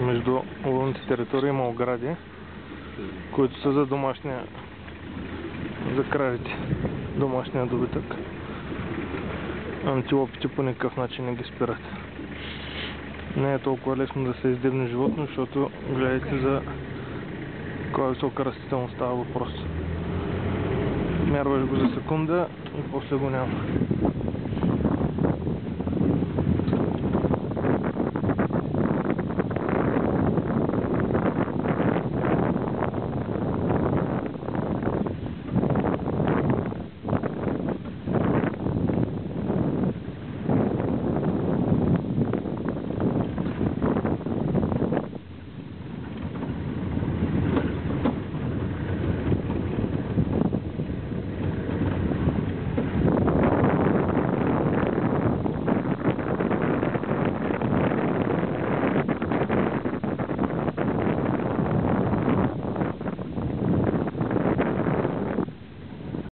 Между ловните територии има огради, които са за домашния, за кравите, домашния добитък. Антилопите по никакъв начин не ги спират. Не е толкова лесно да се издебне животно, защото гледайте за каква висока растителност става въпрос. Мярваш го за секунда и после го няма.